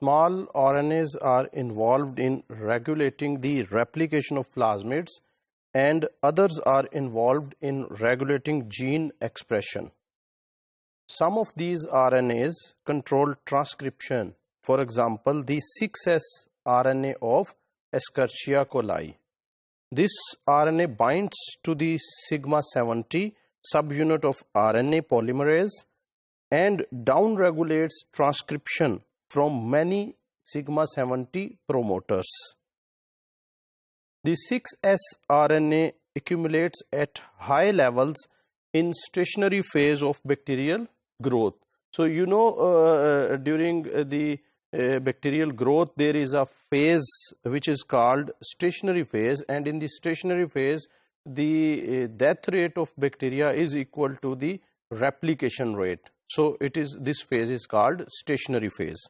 Small RNAs are involved in regulating the replication of plasmids, and others are involved in regulating gene expression. Some of these RNAs control transcription. For example, the 6S RNA of Escherichia coli. This RNA binds to the sigma 70 subunit of RNA polymerase and downregulates transcription from many sigma 70 promoters. The 6S RNA accumulates at high levels in stationary phase of bacterial growth. So during the bacterial growth there is a phase which is called stationary phase, and in the stationary phase the death rate of bacteria is equal to the replication rate. So this phase is called stationary phase.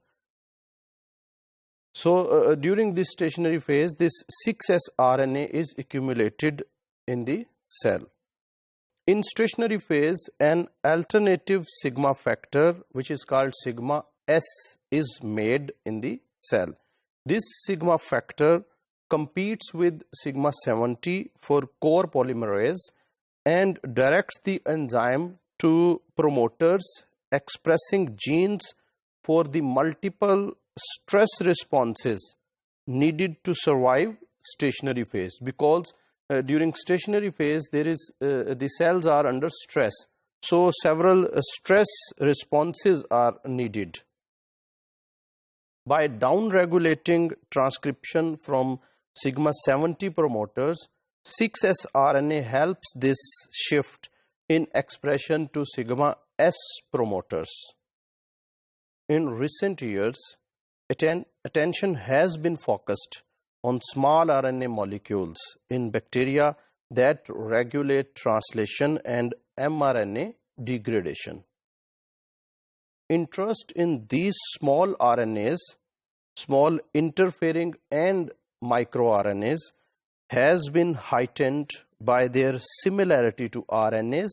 So during this stationary phase, this 6S RNA is accumulated in the cell. In stationary phase, an alternative sigma factor which is called sigma S is made in the cell. This sigma factor competes with sigma 70 for core polymerase and directs the enzyme to promoters expressing genes for the multiple stress responses needed to survive stationary phase, because during stationary phase there is the cells are under stress, so several stress responses are needed. By downregulating transcription from sigma 70 promoters, 6S RNA helps this shift in expression to sigma S promoters. In recent years, attention has been focused on small RNA molecules in bacteria that regulate translation and mRNA degradation. Interest in these small RNAs, small interfering and microRNAs, has been heightened by their similarity to RNAs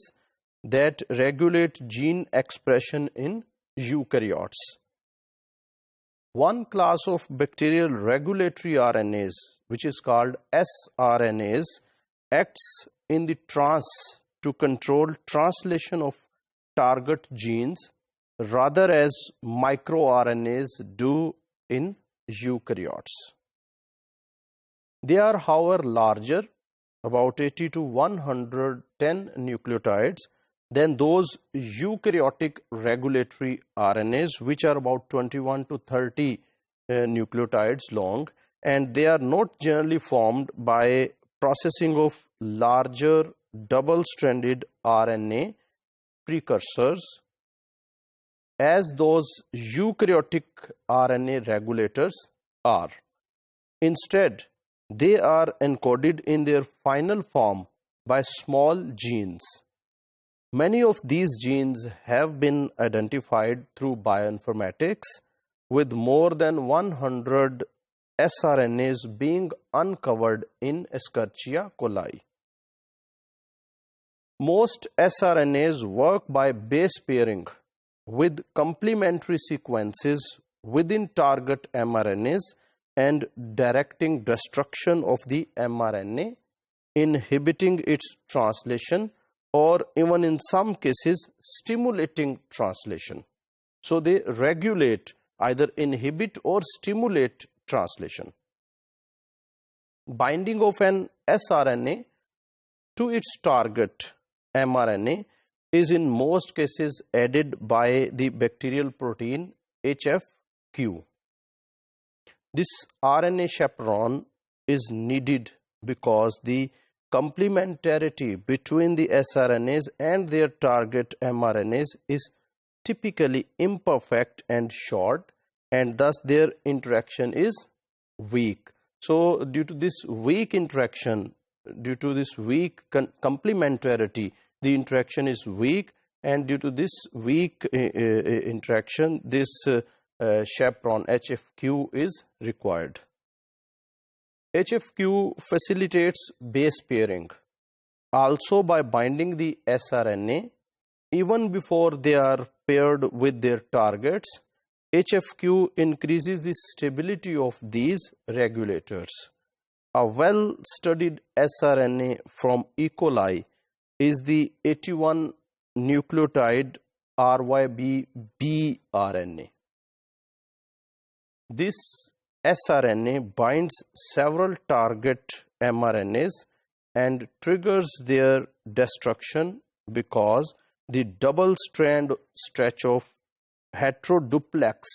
that regulate gene expression in eukaryotes. One class of bacterial regulatory RNAs, which is called sRNAs, acts in the trans to control translation of target genes rather as microRNAs do in eukaryotes. They are, however, larger, about 80 to 110 nucleotides, than those eukaryotic regulatory RNAs, which are about 21 to 30 nucleotides long, and they are not generally formed by processing of larger double-stranded RNA precursors as those eukaryotic RNA regulators are. Instead, they are encoded in their final form by small genes. Many of these genes have been identified through bioinformatics, with more than 100 sRNAs being uncovered in Escherichia coli. Most sRNAs work by base pairing with complementary sequences within target mRNAs and directing destruction of the mRNA, inhibiting its translation, or even in some cases stimulating translation. So they regulate, either inhibit or stimulate translation. Binding of an sRNA to its target mRNA is in most cases aided by the bacterial protein HFQ. This RNA chaperone is needed because the complementarity between the sRNAs and their target mRNAs is typically imperfect and short, and thus their interaction is weak. So due to this weak interaction, due to this weak complementarity, the interaction is weak, and due to this weak interaction, this chaperone HFQ is required. HFQ facilitates base pairing also by binding the sRNA even before they are paired with their targets HFQ increases the stability of these regulators. A well-studied sRNA from E. coli is the 81 nucleotide RYBB RNA. This sRNA binds several target mRNAs and triggers their destruction because the double strand stretch of heteroduplex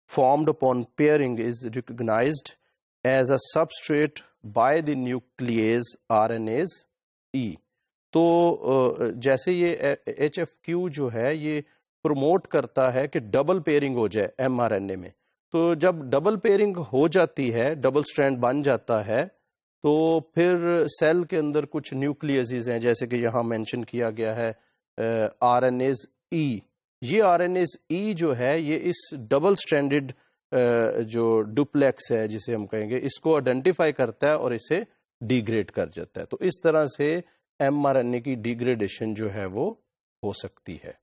formed upon pairing is recognized as a substrate by the nuclease RNase E. तो जैसे ये HFQ जो है ये promote करता है कि double pairing हो जाए mRNA में, तो जब डबल पेयरिंग हो जाती है, डबल स्ट्रैंड बन जाता है, तो फिर सेल के अंदर कुछ न्यूक्लियसेस हैं, जैसे कि यहाँ मेंशन किया गया है RNase E. ये RNase E जो है ये इस डबल स्ट्रैंडेड जो डुप्लेक्स है जिसे हम कहेंगे, इसको आइडेंटिफाई करता है और इसे डिग्रेड कर जाता है. तो इस तरह से mRNA की डिग्रेडेशन जो है वो हो सकती है.